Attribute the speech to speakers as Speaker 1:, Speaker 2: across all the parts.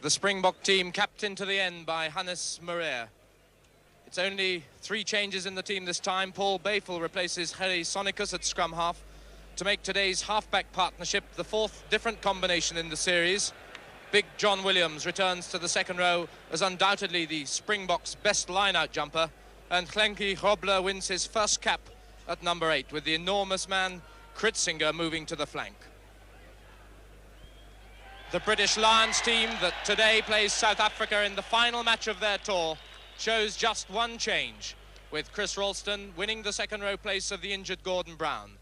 Speaker 1: The Springbok team capped into the end by Hannes Maria. It's only 3 changes in the team this time. Paul Bayfel replaces Harry Sonicus at scrum half to make today's halfback partnership the 4th different combination in the series. Big John Williams returns to the second row as undoubtedly the Springboks' best line-out jumper, and Klenki Grobler wins his first cap at number 8, with the enormous man Kritzinger moving to the flank. The British Lions team that today plays South Africa in the final match of their tour shows just one change, with Chris Ralston winning the second row place of the injured Gordon Brown.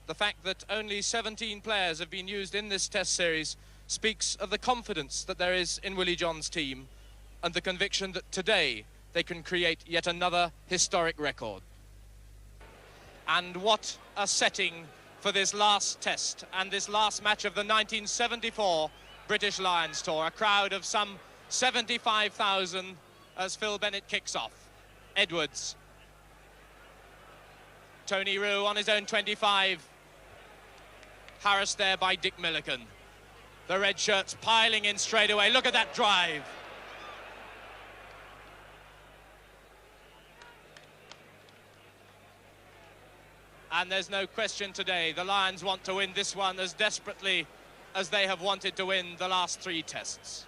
Speaker 1: The fact that only 17 players have been used in this test series speaks of the confidence that there is in Willie John's team and the conviction that today they can create yet another historic record. And what a setting for this last test and this last match of the 1974 British Lions tour. A crowd of some 75,000 as Phil Bennett kicks off. Edwards. Tony Rue on his own 25. Harassed there by Dick Milliken. The red shirts piling in straight away. Look at that drive. And there's no question today, the Lions want to win this one as desperately as they have wanted to win the last 3 tests.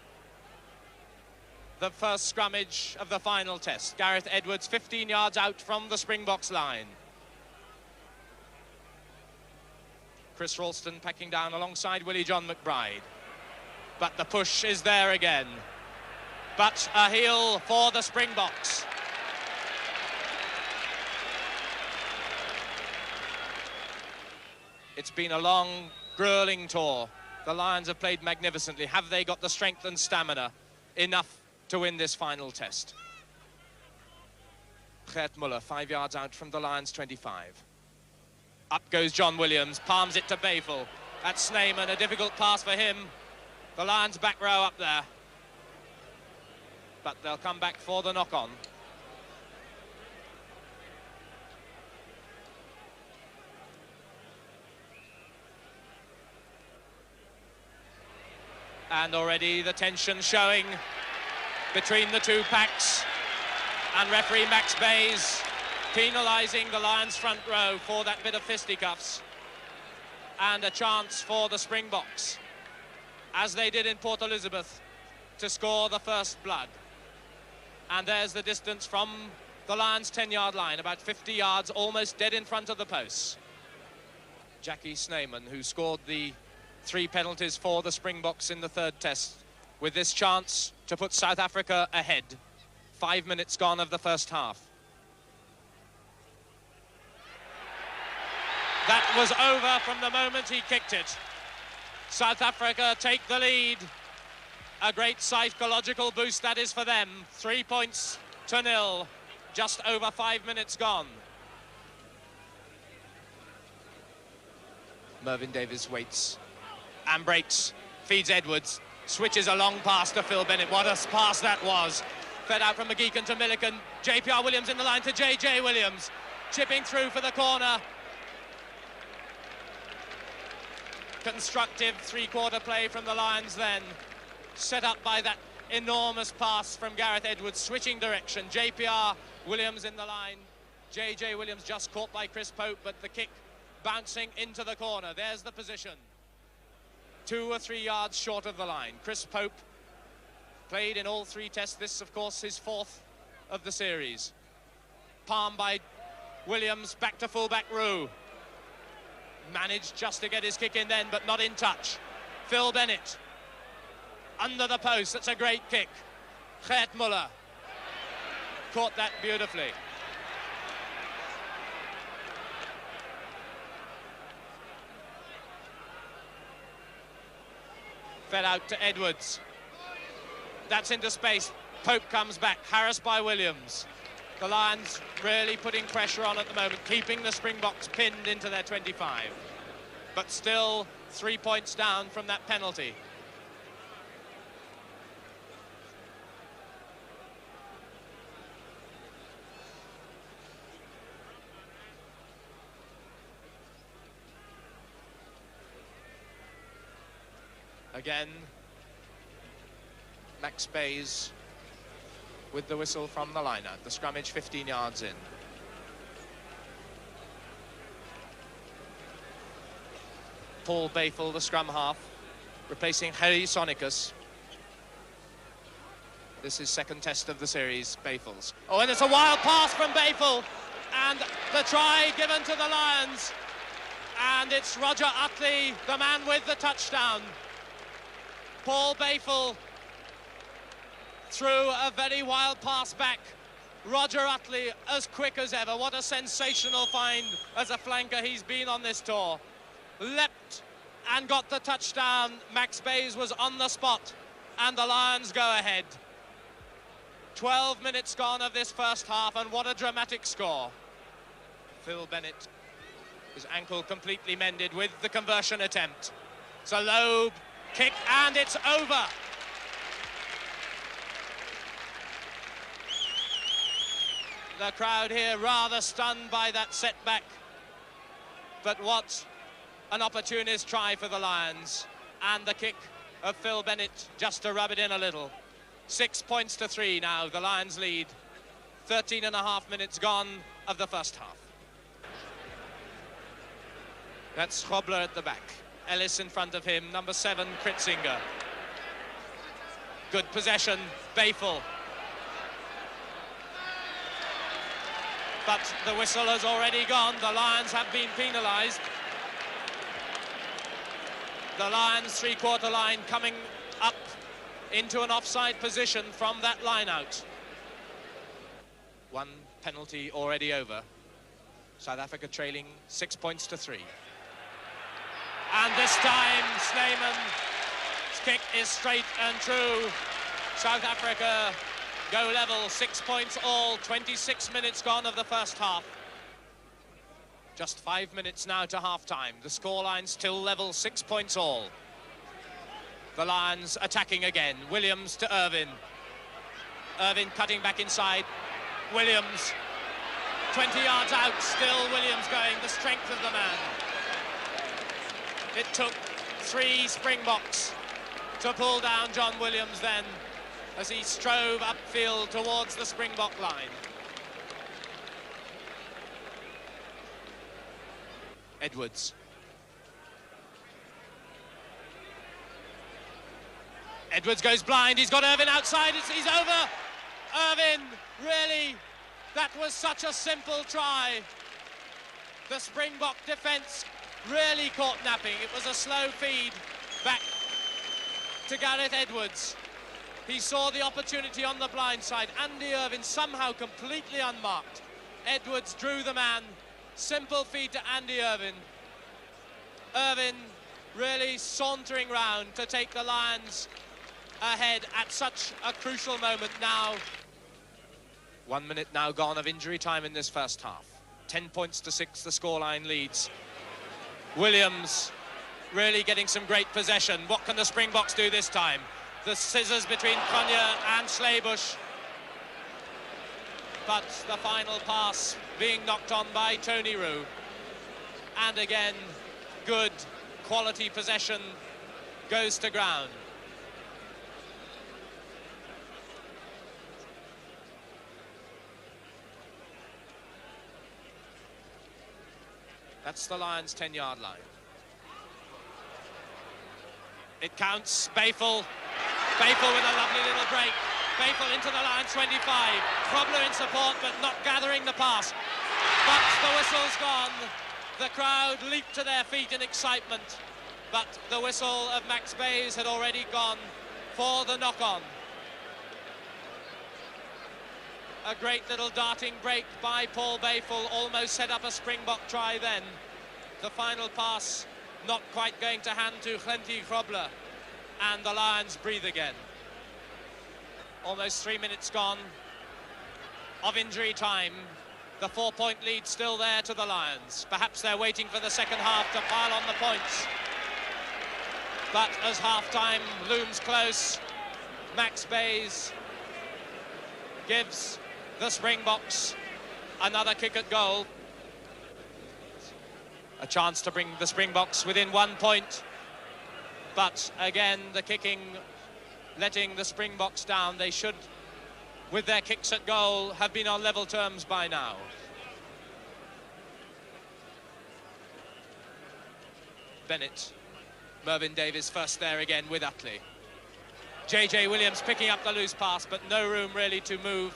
Speaker 1: The first scrummage of the final test. Gareth Edwards 15 yards out from the Springboks line. Chris Ralston packing down alongside Willie John McBride. But the push is there again. But a heel for the Springboks. It's been a long, grueling tour. The Lions have played magnificently. Have they got the strength and stamina enough to win this final test? Gert Muller, 5 yards out from the Lions' 25. Up goes John Williams, palms it to Bayfel. That's Snyman, a difficult pass for him. The Lions' back row up there. But they'll come back for the knock-on. And already the tension showing between the 2 packs, and referee Max Bayes penalising the Lions' front row for that bit of fisticuffs, and a chance for the Springboks, as they did in Port Elizabeth, to score the first blood. And there's the distance from the Lions' 10-yard line, about 50 yards, almost dead in front of the posts. Jackie Snyman, who scored the 3 penalties for the Springboks in the 3rd test, with this chance to put South Africa ahead. 5 minutes gone of the first half. That was over from the moment he kicked it. South Africa take the lead. A great psychological boost that is for them. 3 points to 0. Just over 5 minutes gone. Mervyn Davies waits and breaks, feeds Edwards, switches a long pass to Phil Bennett. What a pass that was. Fed out from McGeechan to Milliken. JPR Williams in the line to JJ Williams. Chipping through for the corner. Constructive 3-quarter play from the Lions then. Set up by that enormous pass from Gareth Edwards, switching direction. JPR Williams in the line. JJ Williams just caught by Chris Pope, but the kick bouncing into the corner. There's the position. 2 or 3 yards short of the line. Chris Pope played in all 3 tests. This, of course, his 4th of the series. Palm by Williams, back to fullback Rue. Managed just to get his kick in then, but not in touch. Phil Bennett, under the post. That's a great kick. Gert Muller caught that beautifully. Fed out to Edwards. That's into space. Pope comes back, harassed by Williams. The Lions really putting pressure on at the moment, keeping the Springboks pinned into their 25. But still 3 points down from that penalty. Again, Max Bayes with the whistle from the line-out. The scrummage 15 yards in. Paul Bayful, the scrum half, replacing Harry Sonicus. This is second test of the series, Bayful's. Oh, and it's a wild pass from Bayful, and the try given to the Lions. And it's Roger Utley, the man with the touchdown. Paul Bayful threw a very wild pass back. Roger Utley, as quick as ever. What a sensational find as a flanker he's been on this tour. Leapt and got the touchdown. Max Bayes was on the spot, and the Lions go ahead. 12 minutes gone of this first half, and what a dramatic score. Phil Bennett, his ankle completely mended with the conversion attempt. It's a low kick, and it's over. The crowd here rather stunned by that setback. But what an opportunist try for the Lions. And the kick of Phil Bennett just to rub it in a little. 6 points to 3 now, the Lions lead. 13.5 minutes gone of the first half. That's Hobler at the back. Ellis in front of him, number 7, Kritzinger. Good possession, Bayful. But the whistle has already gone. The Lions have been penalised. The Lions three-quarter line coming up into an offside position from that line-out. One penalty already over. South Africa trailing 6 points to 3. And this time, Snyman's kick is straight and true. South Africa go level, 6 points all, 26 minutes gone of the first half. Just 5 minutes now to half-time. The scoreline still level, 6 points all. The Lions attacking again. Williams to Irvin. Irvin cutting back inside. Williams, 20 yards out, still Williams going, the strength of the man. It took 3 Springboks to pull down John Williams then, as he strove upfield towards the Springbok line. Edwards. Edwards goes blind, he's got Irvin outside, he's over. Irvin, really, that was such a simple try. The Springbok defence really caught napping. It was a slow feed back to Gareth Edwards. He saw the opportunity on the blind side. Andy Irvin somehow completely unmarked. Edwards drew the man. Simple feed to Andy Irvin. Irvin really sauntering round to take the Lions ahead at such a crucial moment now. 1 minute now gone of injury time in this first half. 10 points to 6, the scoreline leads. Williams really getting some great possession. What can the Springboks do this time? The scissors between Cronje and Sleibush. But the final pass being knocked on by Tony Rue. And again, good quality possession goes to ground. That's the Lions' 10-yard line. It counts. Bayful. Bayful with a lovely little break. Bayful into the Lions' 25. Probler in support, but not gathering the pass. But the whistle's gone. The crowd leaped to their feet in excitement. But the whistle of Max Bayes had already gone for the knock-on. A great little darting break by Paul Bayful, almost set up a Springbok try then. The final pass not quite going to hand to Glentie Grobler, and the Lions breathe again. Almost 3 minutes gone of injury time. The 4-point lead still there to the Lions. Perhaps they're waiting for the second half to pile on the points. But as half-time looms close, Max Bayes gives the Springboks another kick at goal. A chance to bring the Springboks within 1 point. But again, the kicking letting the Springboks down. They should, with their kicks at goal, have been on level terms by now. Bennett, Mervyn Davies first there again with Utley. JJ Williams picking up the loose pass, but no room really to move.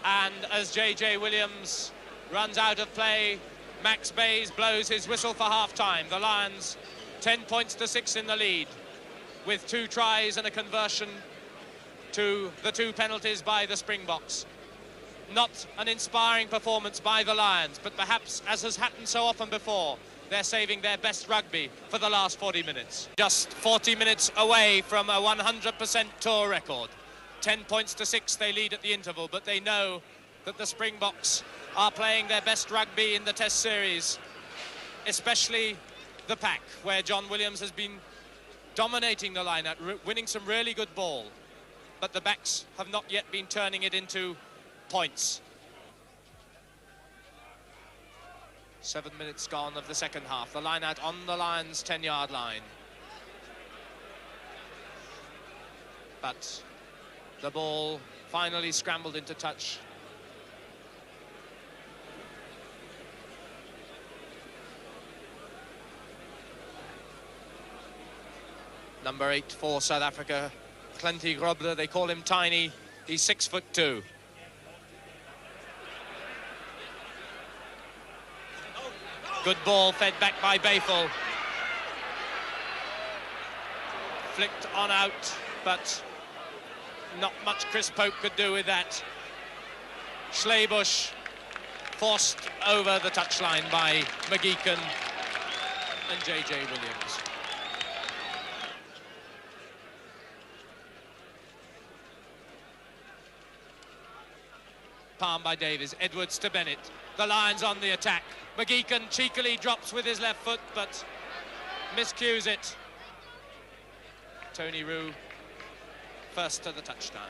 Speaker 1: And as JJ Williams runs out of play, Max Bayes blows his whistle for half-time. The Lions 10 points to 6 in the lead, with 2 tries and a conversion to the 2 penalties by the Springboks. Not an inspiring performance by the Lions, but perhaps, as has happened so often before, they're saving their best rugby for the last 40 minutes. Just 40 minutes away from a 100% tour record. 10 points to 6 they lead at the interval, but they know that the Springboks are playing their best rugby in the Test series, especially the pack, where John Williams has been dominating the line-out, winning some really good ball, but the backs have not yet been turning it into points. 7 minutes gone of the second half. The line-out on the Lions' 10-yard line. But the ball finally scrambled into touch. Number 8 for South Africa, Clenty Grobler. They call him tiny. He's 6'2". Good ball fed back by Bayful. Flicked on out, but not much Chris Pope could do with that. Schleibusch forced over the touchline by McGeechan and JJ Williams. Palm by Davies, Edwards to Bennett. The Lions on the attack. McGeechan cheekily drops with his left foot, but miscues it. Tony Roux first to the touchdown.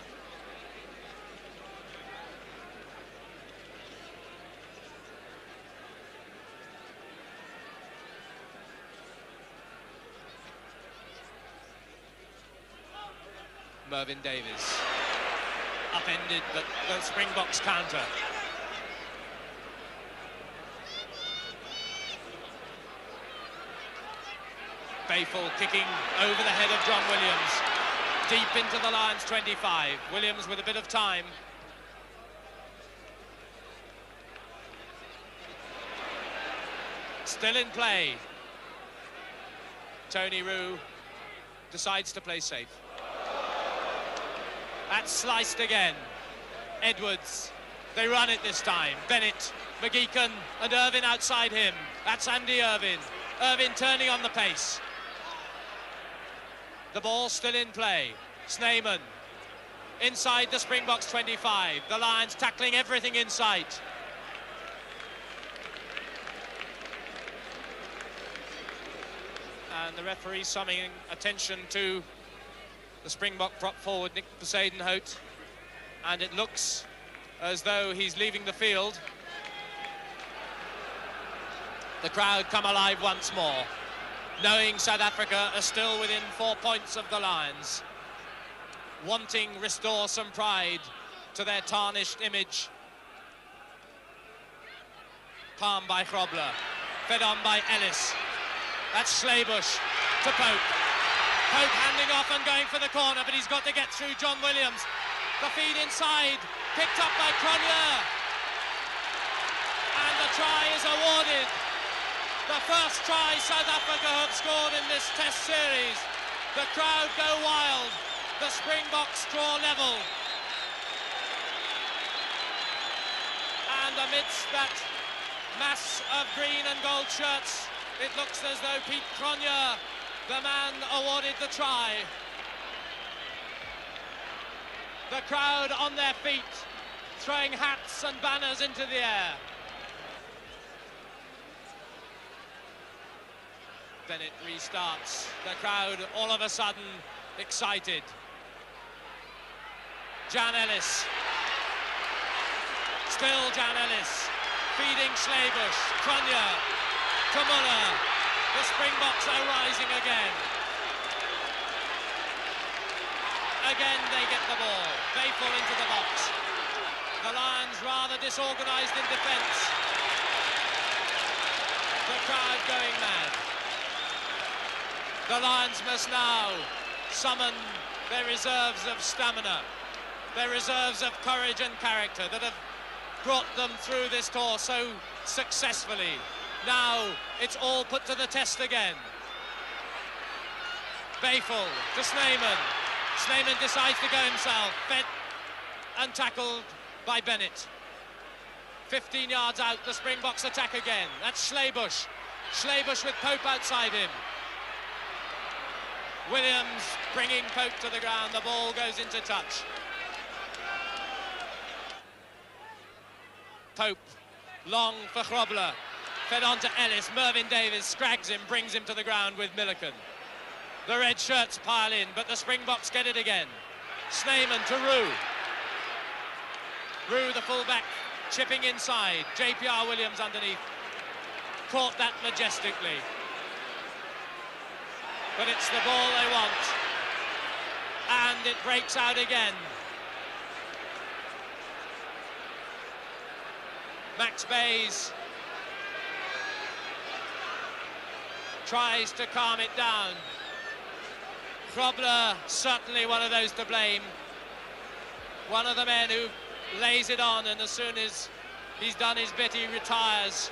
Speaker 1: Mervyn Davies. Upended, but the Springboks counter. Bayful kicking over the head of John Williams. Deep into the Lions' 25. Williams with a bit of time. Still in play. Tony Roux decides to play safe. That's sliced again. Edwards. They run it this time. Bennett, McGeechan and Irvin outside him. That's Andy Irvin. Irvin turning on the pace. The ball still in play. Snyman inside the Springboks 25. The Lions tackling everything in sight. And the referee summoning attention to the Springbok prop forward, Nick Poseidon-Hout. And it looks as though he's leaving the field. The crowd come alive once more, knowing South Africa are still within 4 points of the Lions, wanting restore some pride to their tarnished image. Palm by Grobler, fed on by Ellis. That's Schleibusch to Pope. Pope handing off and going for the corner, but he's got to get through John Williams. The feed inside, picked up by Cronje. And the try is awarded. The first try South Africa have scored in this Test series. The crowd go wild. The Springboks draw level. And amidst that mass of green and gold shirts, it looks as though Pete Cronje, the man awarded the try. The crowd on their feet, throwing hats and banners into the air. Bennett restarts. The crowd all of a sudden excited. Jan Ellis. Still Jan Ellis. Feeding Schleibusch. Cronje. to Muller. The Springboks are rising again. Again they get the ball. They fall into the box. The Lions rather disorganised in defence. The crowd going mad. The Lions must now summon their reserves of stamina, their reserves of courage and character that have brought them through this tour so successfully. Now it's all put to the test again. Bayful to Snyman. Snyman decides to go himself, fed and tackled by Bennett. 15 yards out, the Springboks attack again. That's Schlebusch. Schlebusch with Pope outside him. Williams bringing Pope to the ground. The ball goes into touch. Pope, long for Grobler. Fed on to Ellis. Mervyn Davies scrags him, brings him to the ground with Milliken. The red shirts pile in, but the Springboks get it again. Snyman to Roux. Roux, the fullback, chipping inside. JPR Williams underneath. Caught that majestically. But it's the ball they want. And it breaks out again. Max Bayes tries to calm it down. Grobler, certainly one of those to blame. One of the men who lays it on, and as soon as he's done his bit, he retires.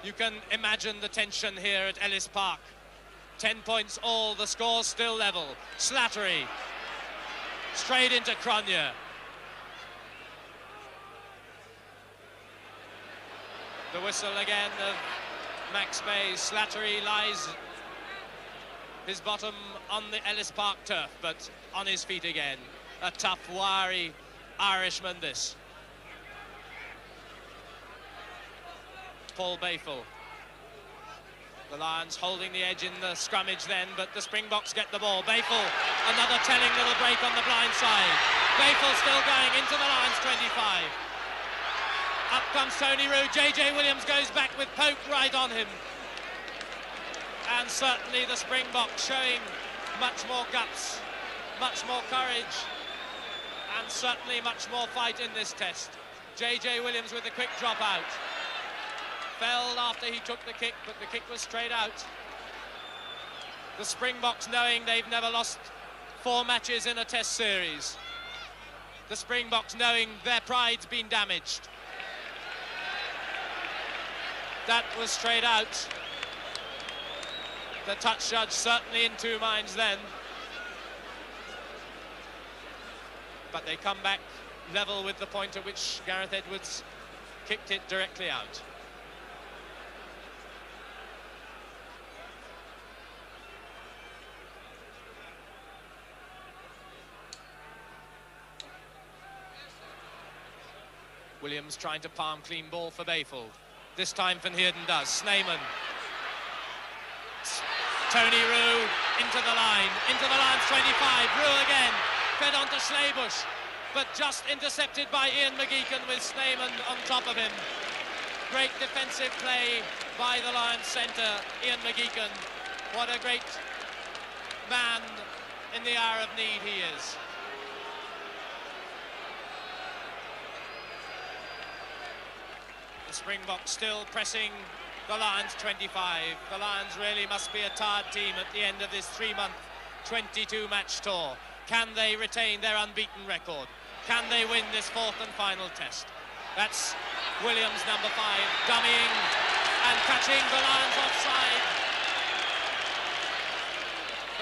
Speaker 1: You can imagine the tension here at Ellis Park. 10 points all, the score's still level. Slattery, straight into Cronje. The whistle again of Max Bayes. Slattery lies his bottom on the Ellis Park turf, but on his feet again. A tough, wiry Irishman, this. Paul Bayful. The Lions holding the edge in the scrummage then, but the Springboks get the ball. Bayful, another telling little break on the blind side. Bayful still going into the Lions 25. Up comes Tony Roux. JJ Williams goes back with Pope right on him. And certainly the Springboks showing much more guts, much more courage, and certainly much more fight in this test. JJ Williams with a quick drop out. Fell after he took the kick, but the kick was straight out. The Springboks knowing they've never lost 4 matches in a test series. The Springboks knowing their pride's been damaged. That was straight out. The touch judge certainly in 2 minds then. But they come back level with the point at which Gareth Edwards kicked it directly out. Williams trying to palm clean ball for Bayful. This time Van Heerden does. Snyman. Tony Roux into the line. Into the Lions 25. Roux again. Fed on to Schlebusch. But just intercepted by Ian McGeechan with Snyman on top of him. Great defensive play by the Lions centre, Ian McGeechan. What a great man in the hour of need he is. The Springboks still pressing the Lions 25. The Lions really must be a tired team at the end of this 3-month 22-match tour. Can they retain their unbeaten record? Can they win this 4th and final test? That's Williams, number 5, dummying and catching the Lions offside.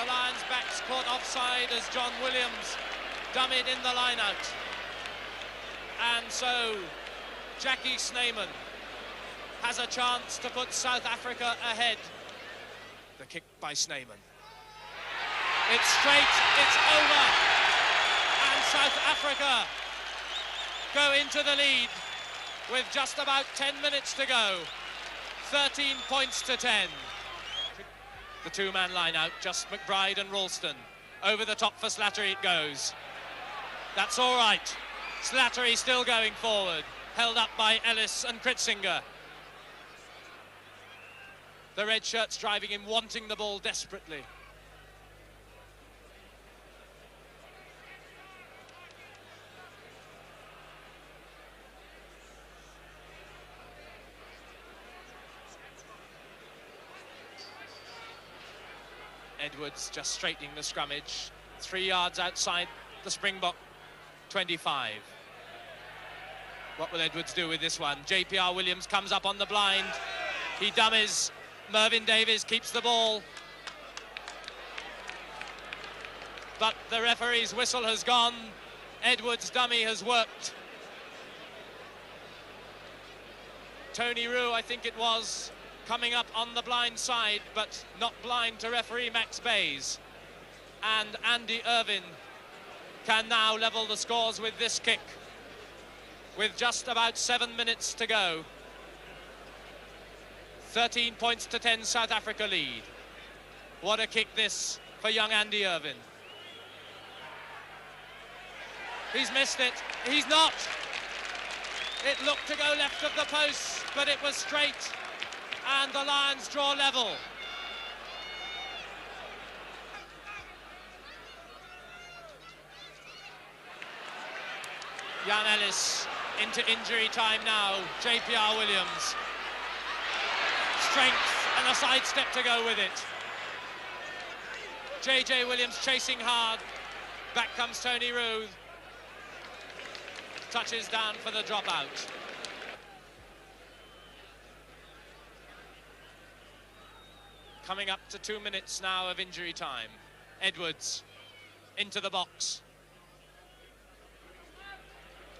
Speaker 1: The Lions backs caught offside as John Williams dummied in the line-out. And so Jackie Snyman has a chance to put South Africa ahead. The kick by Snyman. It's straight, it's over. And South Africa go into the lead with just about 10 minutes to go. 13 points to 10. The 2-man line out, just McBride and Ralston. Over the top for Slattery it goes. That's all right. Slattery still going forward. Held up by Ellis and Kritzinger. The red shirts driving him, wanting the ball desperately. Edwards just straightening the scrummage. 3 yards outside the Springbok 25. What will Edwards do with this one? JPR Williams comes up on the blind. He dummies. Mervyn Davies keeps the ball. But the referee's whistle has gone. Edwards' dummy has worked. Tony Roux, I think it was, coming up on the blind side, but not blind to referee Max Bayes. And Andy Irvine can now level the scores with this kick, with just about 7 minutes to go. 13 points to 10, South Africa lead. What a kick this for young Andy Irvine. He's missed it. He's not. It looked to go left of the post, but it was straight. And the Lions draw level. Jan Ellis into injury time now. JPR Williams. Strength and a sidestep to go with it. JJ Williams chasing hard. Back comes Tony Roux. Touches down for the dropout. Coming up to 2 minutes now of injury time. Edwards into the box.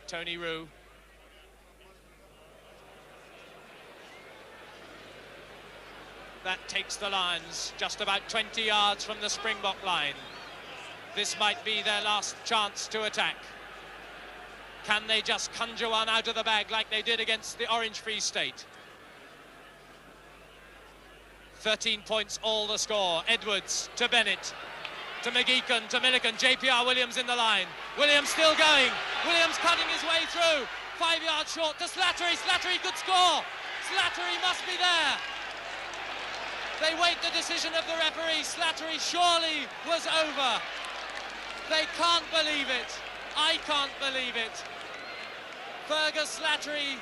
Speaker 1: Tony Roux. That takes the Lions just about 20 yards from the Springbok line. This might be their last chance to attack. Can they just conjure one out of the bag like they did against the Orange Free State? 13 points all the score. Edwards to Bennett, to McGeechan, to Milliken. JPR Williams in the line. Williams still going. Williams cutting his way through. 5 yards short to Slattery. Slattery could score. Slattery must be there. They wait the decision of the referee. Slattery surely was over. They can't believe it. I can't believe it. Fergus Slattery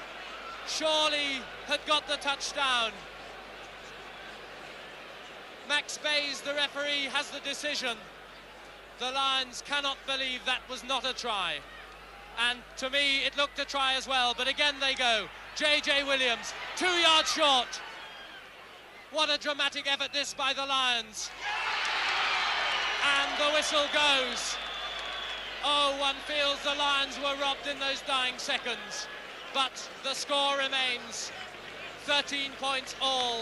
Speaker 1: surely had got the touchdown. Max Bayes, the referee, has the decision. The Lions cannot believe that was not a try. And to me, it looked a try as well, but again they go. JJ Williams, 2 yards short. What a dramatic effort this by the Lions. And the whistle goes. Oh, one feels the Lions were robbed in those dying seconds. But the score remains 13 points all